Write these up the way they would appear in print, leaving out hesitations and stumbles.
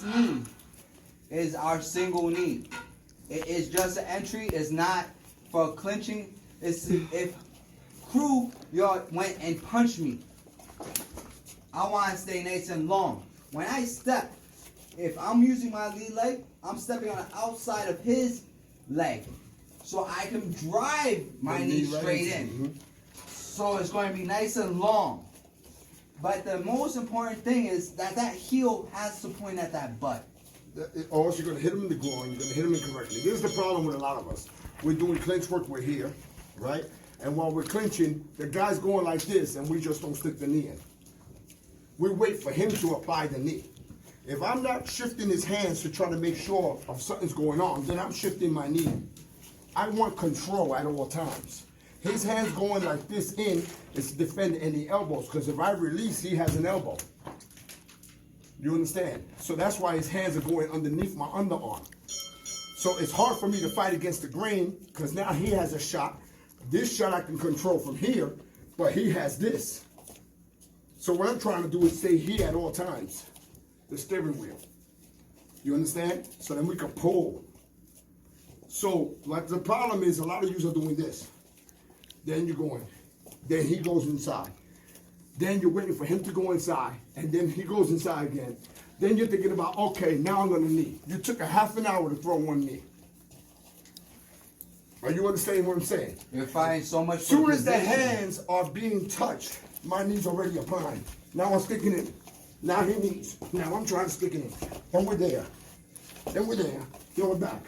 knee is our single knee. It is just an entry. It's not for clinching. It's if Kruyod went and punched me, I want to stay nice and long. When I step, if I'm using my lead leg, I'm stepping on the outside of his leg, so I can drive my knee straight in. So it's going to be nice and long. But the most important thing is that that heel has to point at that butt. Or else you're going to hit him in the groin, you're going to hit him incorrectly. This is the problem with a lot of us. We're doing clinch work, we're here, right? And while we're clinching, the guy's going like this, and we just don't stick the knee in. We wait for him to apply the knee. If I'm not shifting his hands to try to make sure of something's going on, then I'm shifting my knee. I want control at all times. His hands going like this in is to defend any elbows, because if I release, he has an elbow. You understand? So that's why his hands are going underneath my underarm. So it's hard for me to fight against the grain, because now he has a shot. This shot I can control from here, but he has this. So what I'm trying to do is stay here at all times. The steering wheel. You understand? So then we can pull. So like the problem is a lot of you are doing this. Then you're going. Then he goes inside. Then you're waiting for him to go inside. And then he goes inside again. Then you're thinking about, okay, now I'm going to knee. You took a half an hour to throw one knee. Are you understanding what I'm saying? You're fighting so much. As soon as the hands are being touched, my knee's already applying. Now I'm sticking in. Now he knees. Now I'm trying to stick it in. Then we're there. Then we're there. Then we're back.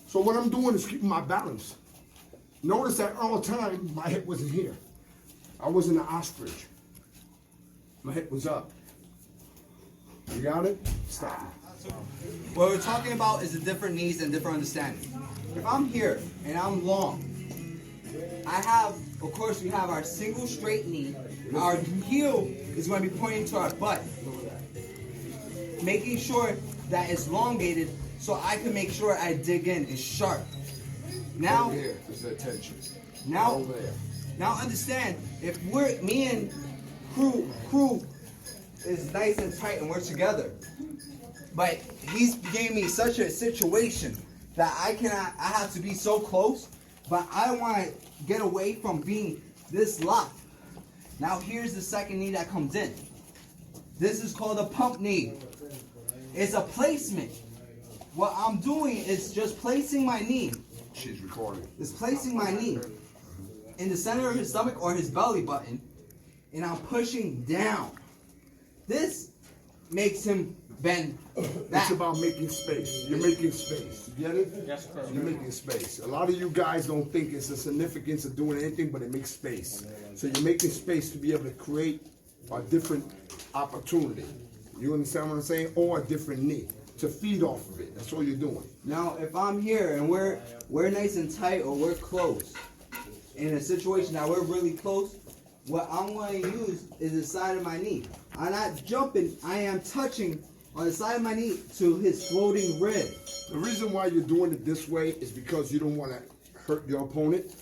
So what I'm doing is keeping my balance. Notice that all the time my hip wasn't here. I wasn't an ostrich. My hip was up. You got it? Stop. What we're talking about is the different knees and different understanding. If I'm here and I'm long, I have, of course, we have our single straight knee. Our heel is going to be pointing to our butt, making sure that it's elongated so I can make sure I dig in. It's sharp. Now, here is the attention. Now, over there. Now understand, if me and Kruyod is nice and tight and we're together, but he's giving me such a situation that I have to be so close, but I want to get away from being this locked. Now here's the second knee that comes in. This is called a pump knee. It's a placement. What I'm doing is just placing my knee. She's recording. Is placing my knee in the center of his stomach or his belly button, and I'm pushing down. This makes him bend back. It's about making space. You're making space. You get it? Yes, sir. You're making space. A lot of you guys don't think it's the significance of doing anything, but it makes space. So you're making space to be able to create a different opportunity. You understand what I'm saying? Or a different knee to feed off of it. That's all you're doing. Now, if I'm here and we're nice and tight or we're close, in a situation that we're really close, what I'm going to use is the side of my knee. I'm not jumping, I am touching on the side of my knee to his floating rib. The reason why you're doing it this way is because you don't want to hurt your opponent.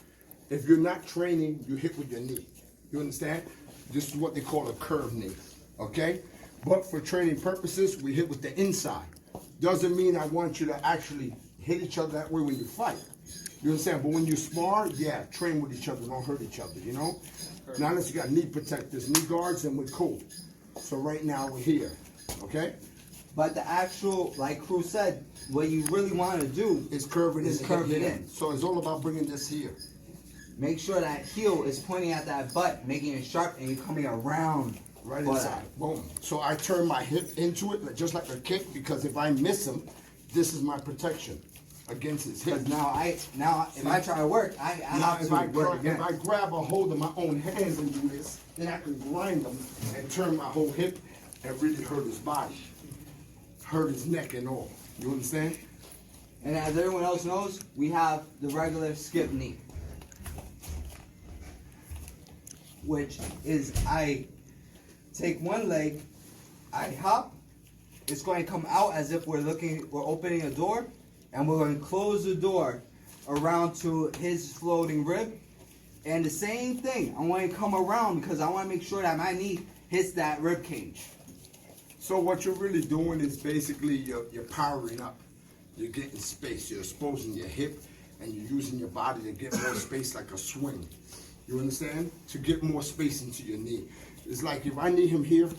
If you're not training, you hit with your knee. You understand? This is what they call a curved knee. Okay? But for training purposes, we hit with the inside. Doesn't mean I want you to actually hit each other that way when you fight. You understand? But when you spar, yeah, train with each other, don't hurt each other, you know? Now unless you got knee protectors, knee guards, and we're cool. So right now we're here, okay? But the actual, like Kruyod said, what you really want to do is curve it in. So it's all about bringing this here. Make sure that heel is pointing at that butt, making it sharp, and you're coming around. Right inside. Boom. So I turn my hip into it, just like a kick, because if I miss him, this is my protection against his hip. Now if I try to work, I have to work again. If I grab a hold of my own hands and do this, then I can grind them and turn my whole hip and really hurt his body, hurt his neck and all. You understand? And as everyone else knows, we have the regular skip knee, which is I take one leg, I hop, it's going to come out as if we're opening a door, and we're going to close the door around to his floating rib. And the same thing, I want to come around because I want to make sure that my knee hits that rib cage. So what you're really doing is basically you're powering up. You're getting space. You're exposing your hip, and you're using your body to get more space, like a swing. You understand? To get more space into your knee. It's like if I knee him here,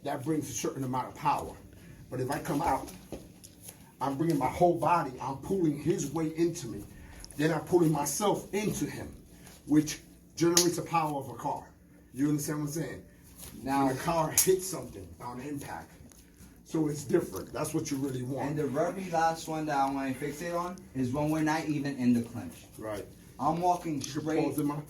that brings a certain amount of power. But if I come out, I'm bringing my whole body. I'm pulling his weight into me. Then I'm pulling myself into him, which generates the power of a car. You understand what I'm saying? Now, when a car hits something on impact. So it's different. That's what you really want. and the very last one that I want to fixate on is when we're not even in the clinch. Right. I'm walking You can straight. pause it, man.